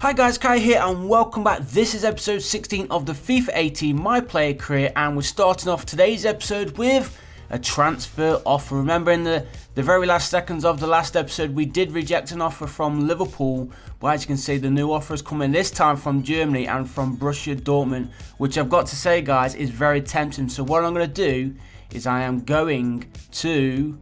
Hi guys, Kai here and welcome back. This is episode 16 of the FIFA 18 My Player Career, and we're starting off today's episode with a transfer offer. Remember, in the very last seconds of the last episode, we did reject an offer from Liverpool, but as you can see, the new offer is coming this time from Germany and from Borussia Dortmund, which I've got to say, guys, is very tempting. So what I'm going to do is I am going to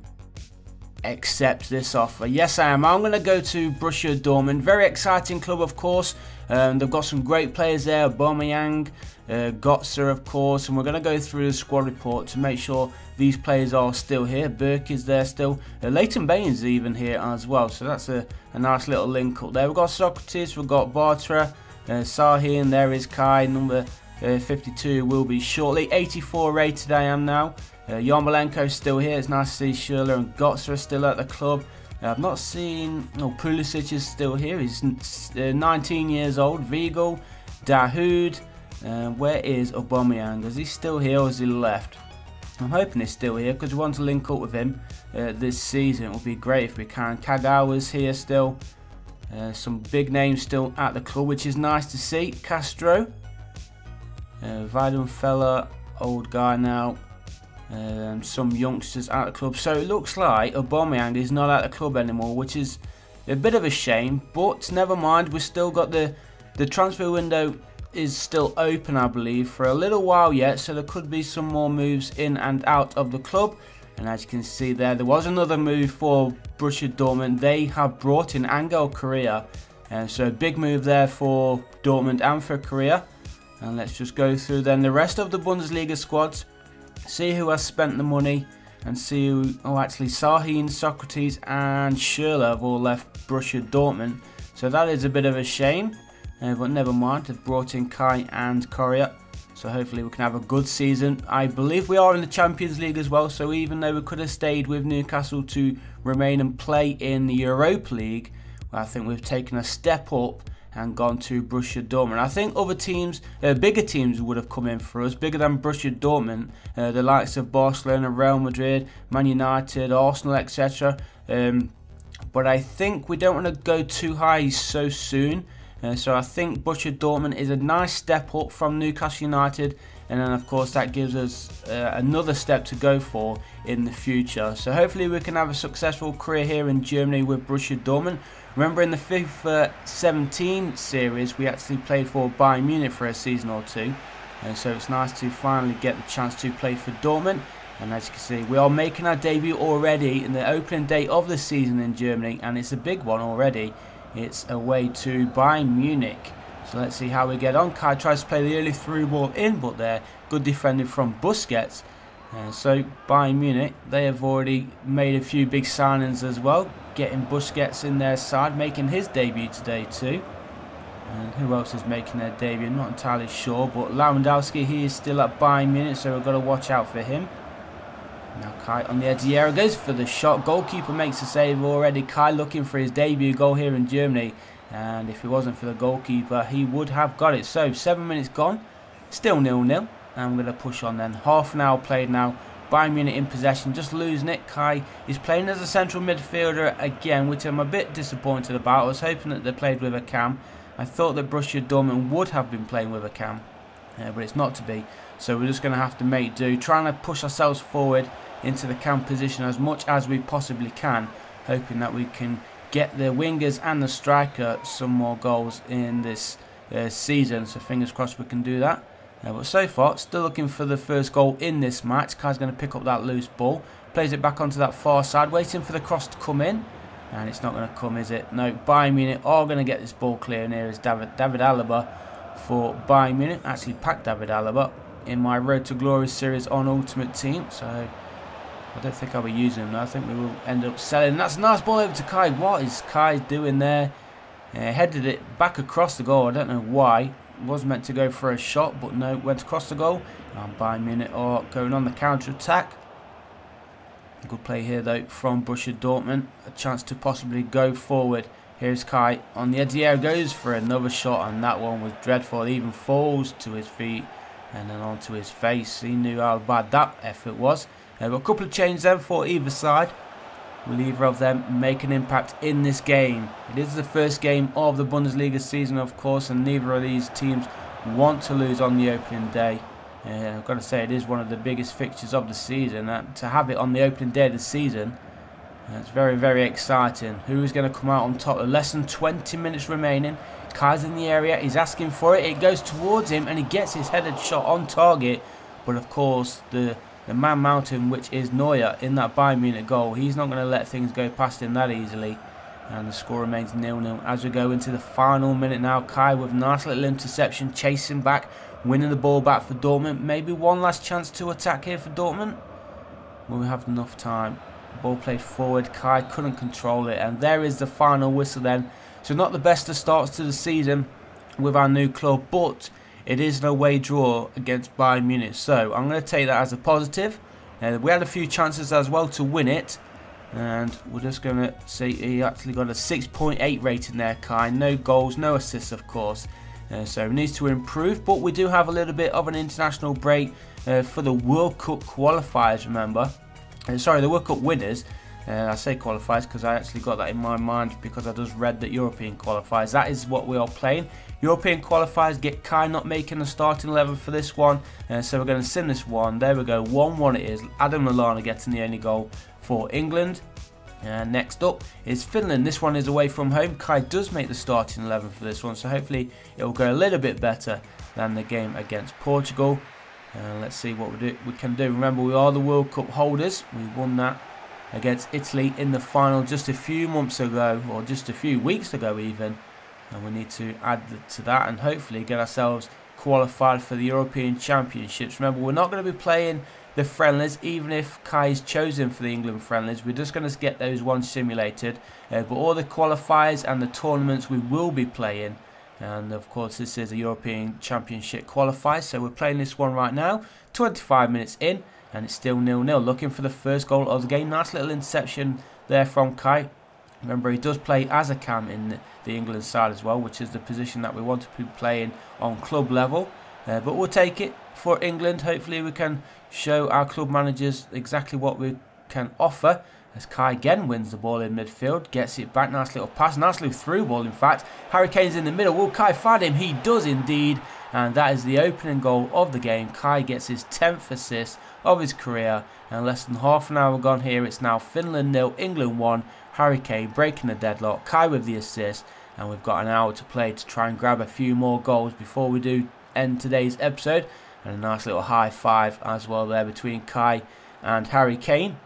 accept this offer. Yes, I am. I'm going to go to Borussia Dortmund. Very exciting club, of course. They've got some great players there. Aubameyang, Götze, of course. And we're going to go through the squad report to make sure these players are still here. Burke is there still. Leighton Baines even here as well. So that's a nice little link up there. We've got Socrates. We've got Bartra. Sahin. There is Kai. Number 52 will be shortly. 84 rated I am now. Yarmolenko is still here. It's nice to see Schürrle and Götze are still at the club. I've not seen... Oh, Pulisic is still here. He's 19 years old. Vigo, Dahoud. Where is Aubameyang? Is he still here or has he left? I'm hoping he's still here because we want to link up with him this season. It would be great if we can. Kagawa's here still. Some big names still at the club, which is nice to see. Castro. Weidenfeller, old guy now. Some youngsters at the club. So it looks like Aubameyang is not at the club anymore, which is a bit of a shame, but never mind. We've still got the transfer window is still open, I believe, for a little while yet, so there could be some more moves in and out of the club. And as you can see there was another move for Borussia Dortmund. They have brought in Angel Correa, and so a big move there for Dortmund and for Correa. And let's just go through then the rest of the Bundesliga squads, see who has spent the money, and see who... Oh, actually, Sahin, Socrates and Schürrle have all left Borussia Dortmund. So that is a bit of a shame, but never mind. They've brought in Kai and Correa, so hopefully we can have a good season. I believe we are in the Champions League as well, so even though we could have stayed with Newcastle to remain and play in the Europa League, I think we've taken a step up and gone to Borussia Dortmund. I think other teams, bigger teams would have come in for us, bigger than Borussia Dortmund, the likes of Barcelona, Real Madrid, Man United, Arsenal, etc. But I think we don't want to go too high so soon. So I think Borussia Dortmund is a nice step up from Newcastle United, and then of course that gives us another step to go for in the future. So hopefully we can have a successful career here in Germany with Borussia Dortmund. Remember, in the FIFA 17 series we actually played for Bayern Munich for a season or two, and so it's nice to finally get the chance to play for Dortmund. And as you can see, we are making our debut already in the opening day of the season in Germany, and it's a big one already. It's away to Bayern Munich. So let's see how we get on. Kai tries to play the early through ball in, but there, good defending from Busquets. So Bayern Munich, they have already made a few big signings as well, getting Busquets in their side, making his debut today too. And who else is making their debut? I'm not entirely sure, but Lewandowski, he is still at Bayern Munich, so we've got to watch out for him. Now Kai on the edge of the area goes for the shot. Goalkeeper makes a save already. Kai looking for his debut goal here in Germany, and if it wasn't for the goalkeeper, he would have got it. So 7 minutes gone, still 0-0. I'm going to push on then. Half an hour played now. Bayern Munich in possession, just losing it. Kai is playing as a central midfielder again, which I'm a bit disappointed about. I was hoping that they played with a cam. I thought that Borussia Dortmund would have been playing with a cam, but it's not to be. So we're just going to have to make do, trying to push ourselves forward into the cam position as much as we possibly can, hoping that we can get the wingers and the striker some more goals in this season. So fingers crossed we can do that. But so far, still looking for the first goal in this match. Kai's going to pick up that loose ball, plays it back onto that far side, waiting for the cross to come in, and it's not going to come, is it? No, Bayern Munich are going to get this ball clear, and here is David Alaba for Bayern Munich. Actually packed David Alaba in my Road to Glory series on Ultimate Team, so I don't think I'll be using him now. I think we will end up selling. That's a nice ball over to Kai. What is Kai doing there? Headed it back across the goal. I don't know why. Was meant to go for a shot, but no, went across the goal. And Bayern Munich are going on the counter-attack. Good play here though from Borussia Dortmund. A chance to possibly go forward. Here's Kai on the edge of the area, goes for another shot, and that one was dreadful. He even falls to his feet and then onto his face. He knew how bad that effort was. But a couple of changes then for either side. will either of them make an impact in this game? It is the first game of the Bundesliga season, of course, and neither of these teams want to lose on the opening day. I've got to say, it is one of the biggest fixtures of the season. To have it on the opening day of the season, it's very, very exciting. Who is going to come out on top? Less than 20 minutes remaining. Kai's in the area. He's asking for it. It goes towards him, and he gets his headed shot on target. But of course, the man mountain, which is Neuer, in that Bayern Munich goal, he's not going to let things go past him that easily. And the score remains 0-0 as we go into the final minute now. Kai with a nice little interception, chasing back, winning the ball back for Dortmund. Maybe one last chance to attack here for Dortmund. Will we have enough time? Ball played forward. Kai couldn't control it. And there is the final whistle then. So not the best of starts to the season with our new club, but it is an away draw against Bayern Munich. So I'm going to take that as a positive. We had a few chances as well to win it. And we're just going to see he actually got a 6.8 rating there, Kai. No goals, no assists, of course. So he needs to improve. But we do have a little bit of an international break for the World Cup qualifiers, remember. Sorry, the World Cup winners. I say qualifiers because I actually got that in my mind because I just read that European qualifiers. That is what we are playing. European qualifiers get Kai not making a starting 11 for this one. So we're going to sim this one. There we go. 1-1 it is. Adam Lallana getting the only goal for England. Next up is Finland. This one is away from home. Kai does make the starting 11 for this one. So hopefully it will go a little bit better than the game against Portugal. Let's see what we can do. Remember, we are the World Cup holders. We won that against Italy in the final just a few months ago, or just a few weeks ago even, and we need to add to that and hopefully get ourselves qualified for the European Championships. Remember, we're not going to be playing the friendlies, even if Kai is chosen for the England friendlies. We're just going to get those ones simulated, but all the qualifiers and the tournaments we will be playing, and of course this is a European Championship qualifier, so we're playing this one right now, 25 minutes in. And it's still 0-0. Looking for the first goal of the game. Nice little interception there from Kai. Remember, he does play as a cam in the England side as well, which is the position that we want to be playing on club level. But we'll take it for England. Hopefully we can show our club managers exactly what we can offer. As Kai again wins the ball in midfield. Gets it back. Nice little pass. Nice little through ball, in fact. Harry Kane's in the middle. Will Kai find him? He does indeed. And that is the opening goal of the game. Kai gets his 10th assist of his career. And less than half an hour gone here. It's now Finland 0, England 1. Harry Kane breaking the deadlock. Kai with the assist. And we've got an hour to play to try and grab a few more goals before we do end today's episode. And a nice little high five as well there between Kai and Harry Kane.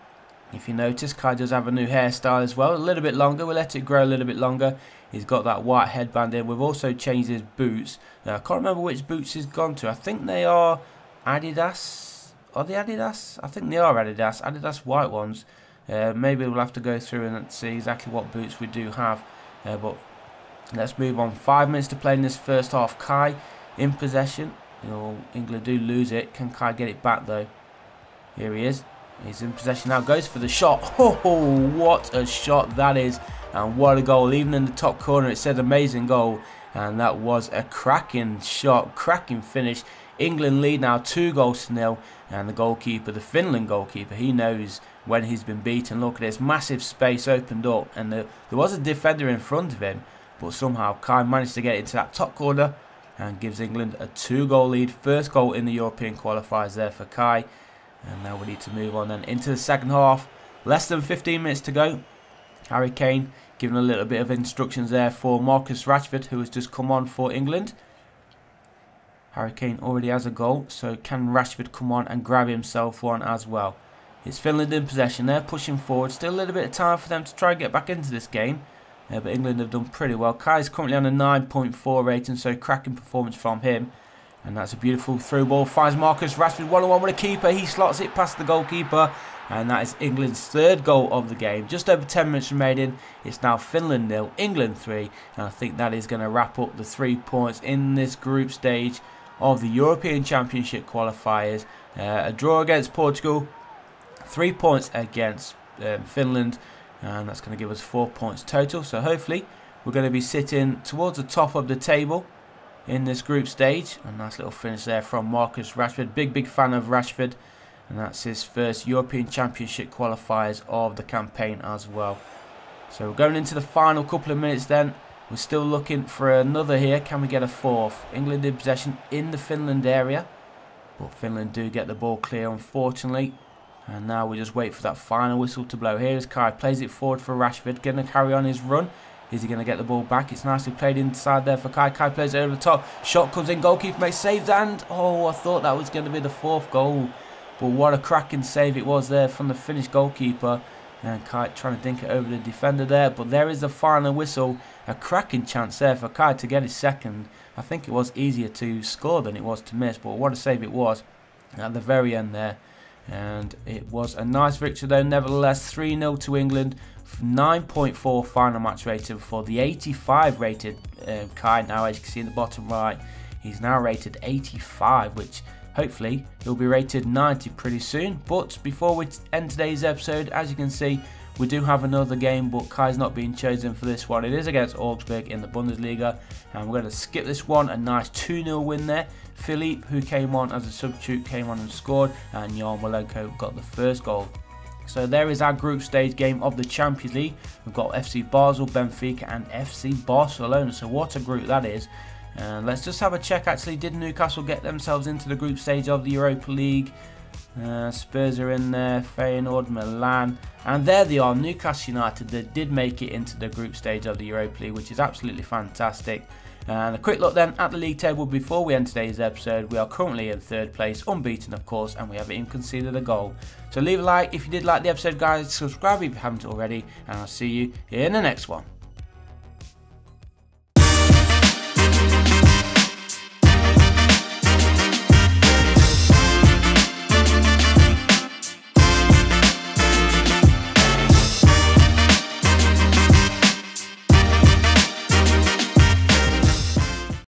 If you notice, Kai does have a new hairstyle as well. A little bit longer. We'll let it grow a little bit longer. He's got that white headband in. We've also changed his boots. Now, I can't remember which boots he's gone to. I think they are Adidas. Are they Adidas? I think they are Adidas. Adidas white ones. Maybe we'll have to go through and see exactly what boots we do have. But let's move on. 5 minutes to play in this first half. Kai in possession. England do lose it. Can Kai get it back though? Here he is. He's in possession now. Goes for the shot. Oh, what a shot that is. And what a goal. Even in the top corner it said amazing goal. And that was a cracking shot. Cracking finish. England lead now 2-0. And the goalkeeper, the Finland goalkeeper, he knows when he's been beaten. Look at this. Massive space opened up. And there was a defender in front of him. But somehow Kai managed to get into that top corner. And gives England a 2-goal lead. First goal in the European qualifiers there for Kai. And now we need to move on then into the second half. Less than 15 minutes to go. Harry Kane giving a little bit of instructions there for Marcus Rashford, who has just come on for England. Harry Kane already has a goal, so can Rashford come on and grab himself one as well? It's Finland in possession. They're pushing forward. Still a little bit of time for them to try and get back into this game. But England have done pretty well. Kai is currently on a 9.4 rating, so cracking performance from him. And that's a beautiful through ball. Finds Marcus Rashford 1-on-1 with a keeper. He slots it past the goalkeeper. And that is England's third goal of the game. Just over 10 minutes remaining. It's now Finland 0, England 3. And I think that is going to wrap up the 3 points in this group stage of the European Championship qualifiers. A draw against Portugal. 3 points against Finland. And that's going to give us 4 points total. So hopefully we're going to be sitting towards the top of the table in this group stage. A nice little finish there from Marcus Rashford. Big fan of Rashford. and that's his first European Championship qualifiers of the campaign as well. So we're going into the final couple of minutes then. We're still looking for another here. Can we get a fourth? England in possession in the Finland area, but Finland do get the ball clear, unfortunately. And now we just wait for that final whistle to blow. Here is Kai, plays it forward for Rashford, going to carry on his run. Is he going to get the ball back? It's nicely played inside there for Kai. Kai plays it over the top. Shot comes in, goalkeeper makes saves, and oh, I thought that was going to be the fourth goal. But what a cracking save it was there from the Finnish goalkeeper. And Kai trying to dink it over the defender there. But there is the final whistle. A cracking chance there for Kai to get his second. I think it was easier to score than it was to miss. But what a save it was at the very end there. And it was a nice victory though. Nevertheless, 3-0 to England. 9.4 final match rating for the 85 rated Kai. Now, as you can see in the bottom right, he's now rated 85, which hopefully he'll be rated 90 pretty soon. But before we end today's episode, as you can see, we do have another game, but Kai's not being chosen for this one. It is against Augsburg in the Bundesliga, and we're going to skip this one. A nice 2-0 win there. Philippe, who came on as a substitute, came on and scored, and Yarmolenko got the first goal. So there is our group stage game of the Champions League. We've got FC Basel, Benfica and FC Barcelona. So what a group that is. And let's just have a check actually. Did Newcastle get themselves into the group stage of the Europa League? Spurs are in there, Feyenoord, Milan. And there they are, Newcastle United. They did make it into the group stage of the Europa League, which is absolutely fantastic. And a quick look then at the league table before we end today's episode. We are currently in third place, unbeaten of course, and we haven't even conceded a goal. So leave a like if you did like the episode, guys. Subscribe if you haven't already, and I'll see you in the next one.